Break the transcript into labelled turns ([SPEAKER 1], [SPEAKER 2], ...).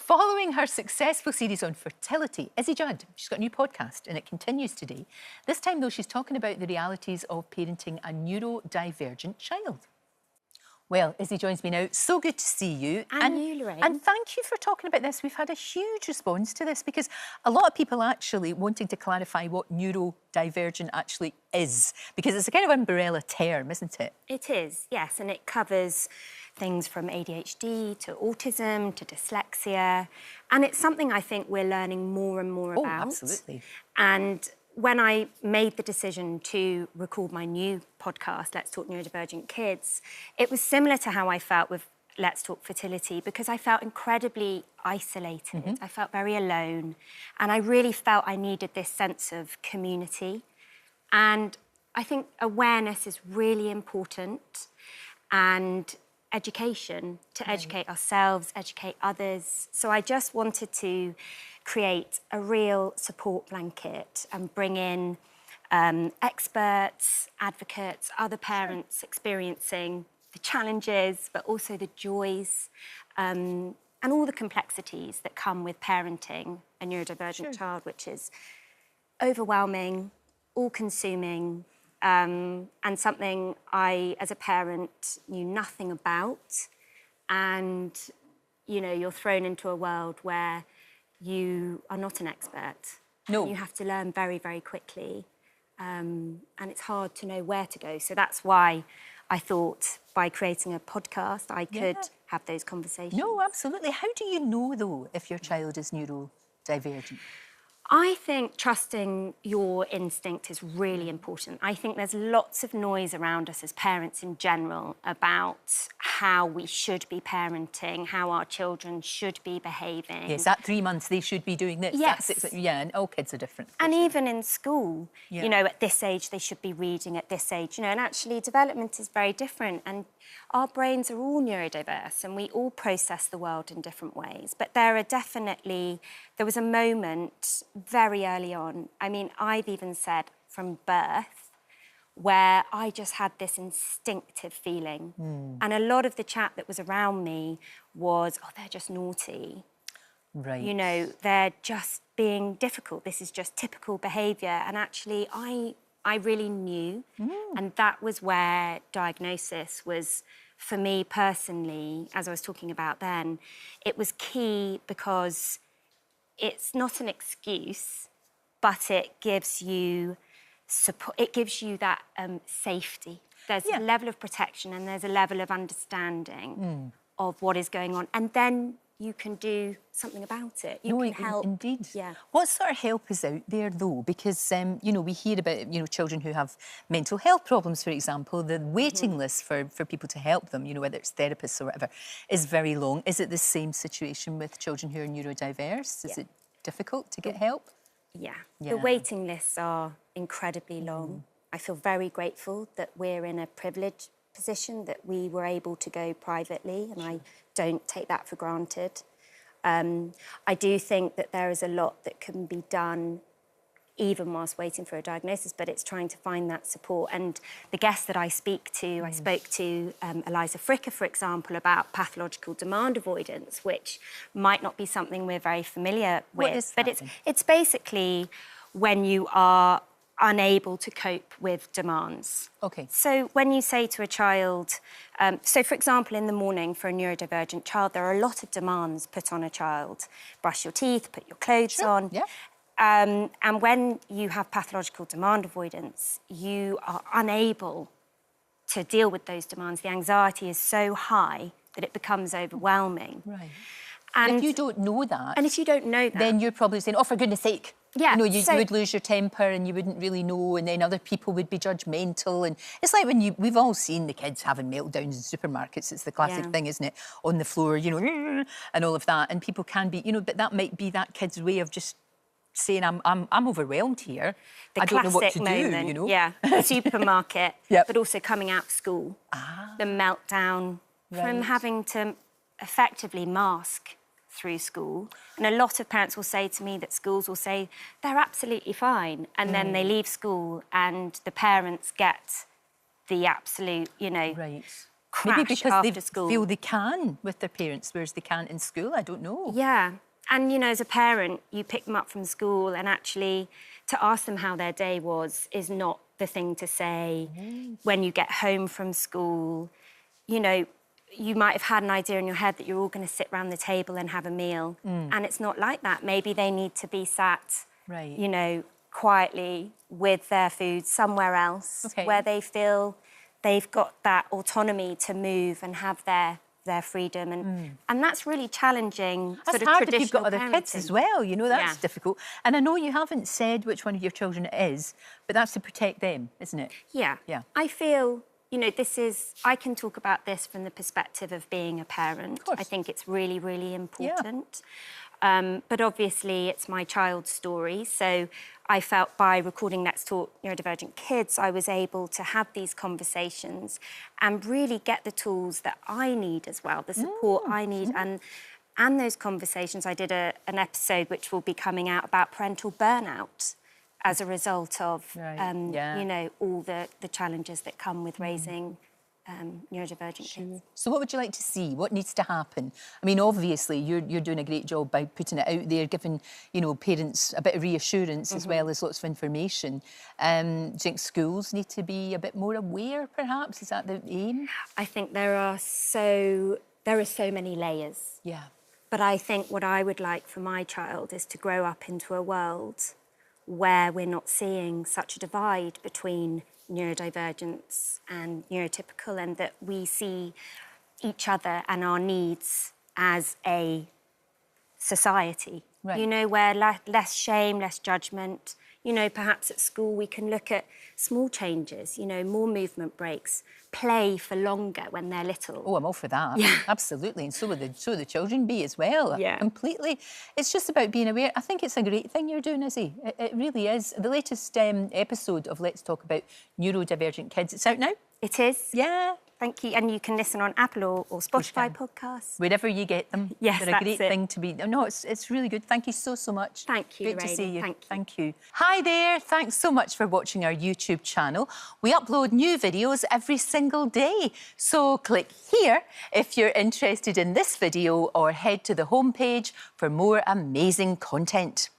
[SPEAKER 1] Following her successful series on fertility, Izzy Judd, she's got a new podcast and it continues today. This time, though, she's talking about the realities of parenting a neurodivergent child. Well, Izzy joins me now. So good to see you.
[SPEAKER 2] And you, Lorraine.
[SPEAKER 1] And thank you for talking about this. We've had a huge response to this because a lot of people actually wanting to clarify what neurodivergent actually is, because it's a kind of umbrella term, isn't it?
[SPEAKER 2] It is, yes, and it covers things from ADHD to autism to dyslexia, and it's something I think we're learning more and more about.
[SPEAKER 1] Oh, absolutely.
[SPEAKER 2] And when I made the decision to record my new podcast, Let's Talk Neurodivergent Kids, it was similar to how I felt with Let's Talk Fertility, because I felt incredibly isolated. I felt very alone, and I really felt I needed this sense of community. And I think awareness is really important, and education, to educate ourselves, educate others. So I just wanted to create a real support blanket and bring in experts, advocates, other parents experiencing the challenges, but also the joys and all the complexities that come with parenting a neurodivergent child, which is overwhelming, all-consuming, and something I, as a parent, knew nothing about. And, you know, you're thrown into a world where you are not an expert.
[SPEAKER 1] No.
[SPEAKER 2] You have to learn very, very quickly. And it's hard to know where to go. So that's why I thought by creating a podcast, I could have those conversations.
[SPEAKER 1] No, absolutely. How do you know, though, if your child is neurodivergent?
[SPEAKER 2] I think trusting your instinct is really important. I think there's lots of noise around us as parents in general about how we should be parenting, how our children should be behaving.
[SPEAKER 1] Yes, at 3 months they should be doing this.
[SPEAKER 2] Yes.
[SPEAKER 1] Yeah, and all kids are different.
[SPEAKER 2] And even in school, you know, at this age they should be reading, at this age, you know, and actually development is very different. And our brains are all neurodiverse and we all process the world in different ways. But there was a moment very early on, I mean, I've even said from birth, where I just had this instinctive feeling. And a lot of the chat that was around me was, oh, they're just naughty.
[SPEAKER 1] Right.
[SPEAKER 2] You know, they're just being difficult. This is just typical behaviour. And actually, I really knew. And that was where diagnosis was, for me personally, as I was talking about then, it was key because it's not an excuse, but it gives you support. It gives you that safety. There's a level of protection and there's a level of understanding of what is going on. And then you can do something about it. You can help.
[SPEAKER 1] Indeed.
[SPEAKER 2] Yeah.
[SPEAKER 1] What sort of help is out there, though? Because, you know, we hear about, you know, children who have mental health problems, for example. The waiting list for people to help them, you know, whether it's therapists or whatever, is very long. Is it the same situation with children who are neurodiverse? Is it difficult to get help?
[SPEAKER 2] Yeah. The waiting lists are incredibly long. I feel very grateful that we're in a privileged position, that we were able to go privately, and I don't take that for granted. I do think that there is a lot that can be done even whilst waiting for a diagnosis, but it's trying to find that support. And the guests that I speak to, I spoke to Eliza Fricker, for example, about pathological demand avoidance, which might not be something we're very familiar with.
[SPEAKER 1] What is that?
[SPEAKER 2] But it's basically when you are unable to cope with demands.
[SPEAKER 1] Okay.
[SPEAKER 2] So when you say to a child, so for example, in the morning for a neurodivergent child, there are a lot of demands put on a child. Brush your teeth, put your clothes on.
[SPEAKER 1] Yeah.
[SPEAKER 2] And when you have pathological demand avoidance, you are unable to deal with those demands. The anxiety is so high that it becomes overwhelming.
[SPEAKER 1] Right.
[SPEAKER 2] And
[SPEAKER 1] if you don't know that...
[SPEAKER 2] And if you don't know that...
[SPEAKER 1] Then you're probably saying, oh, for goodness sake.
[SPEAKER 2] Yeah.
[SPEAKER 1] You know, you would lose your temper and you wouldn't really know, and then other people would be judgmental. And it's like when we've all seen the kids having meltdowns in supermarkets. It's the classic thing, isn't it? On the floor, you know, and all of that. And people can be, you know, but that might be that kid's way of just saying, I'm overwhelmed here. I don't know what to do, you know?
[SPEAKER 2] Yeah, the supermarket, but also coming out of school. The meltdown from having to effectively mask through school. And a lot of parents will say to me that schools will say, they're absolutely fine. And then they leave school and the parents get the absolute, you know, crash
[SPEAKER 1] Maybe because
[SPEAKER 2] after
[SPEAKER 1] they
[SPEAKER 2] school.
[SPEAKER 1] feel they can with their parents, whereas they can't in school. I don't know.
[SPEAKER 2] Yeah. And, you know, as a parent, you pick them up from school and actually to ask them how their day was is not the thing to say. When you get home from school, you know, you might have had an idea in your head that you're all going to sit around the table and have a meal. And it's not like that. Maybe they need to be sat, you know, quietly with their food somewhere else where they feel they've got that autonomy to move and have their freedom, and that's really challenging.
[SPEAKER 1] That's
[SPEAKER 2] sort of
[SPEAKER 1] hard if you've got other
[SPEAKER 2] parenting.
[SPEAKER 1] kids as well, you know, that's difficult. And I know you haven't said which one of your children it is, but that's to protect them, isn't it?
[SPEAKER 2] Yeah. I feel, you know, I can talk about this from the perspective of being a parent. I think it's really, really important. But obviously it's my child's story, so I felt by recording Let's Talk Neurodivergent Kids, I was able to have these conversations and really get the tools that I need as well, the support I need. And those conversations, I did an episode which will be coming out about parental burnout as a result of, you know, all the challenges that come with raising neurodivergent kids.
[SPEAKER 1] So what would you like to see? What needs to happen? I mean, obviously, you're doing a great job by putting it out there, giving, you know, parents a bit of reassurance as well as lots of information. Do you think schools need to be a bit more aware, perhaps? Is that the aim?
[SPEAKER 2] I think there are so many layers.
[SPEAKER 1] Yeah.
[SPEAKER 2] But I think what I would like for my child is to grow up into a world where we're not seeing such a divide between neurodivergence and neurotypical, and that we see each other and our needs as a society. You know, where less shame, less judgment. You know, perhaps at school we can look at small changes, you know, more movement breaks, play for longer when they're little.
[SPEAKER 1] Oh, I'm all for that. Absolutely. And so would the children be as well. Completely. It's just about being aware. I think it's a great thing you're doing, Izzy. It really is. The latest episode of Let's Talk About Neurodivergent Kids, it's out now?
[SPEAKER 2] It is.
[SPEAKER 1] Yeah.
[SPEAKER 2] Thank you. And you can listen on Apple or Spotify podcasts.
[SPEAKER 1] Wherever you get them.
[SPEAKER 2] Yes,
[SPEAKER 1] they're a great thing to be. No, it's really good. Thank you so much.
[SPEAKER 2] Thank you,
[SPEAKER 1] Great
[SPEAKER 2] Lorraine.
[SPEAKER 1] to see you.
[SPEAKER 2] Thank you.
[SPEAKER 1] Hi there. Thanks so much for watching our YouTube channel. We upload new videos every single day. So click here if you're interested in this video, or head to the homepage for more amazing content.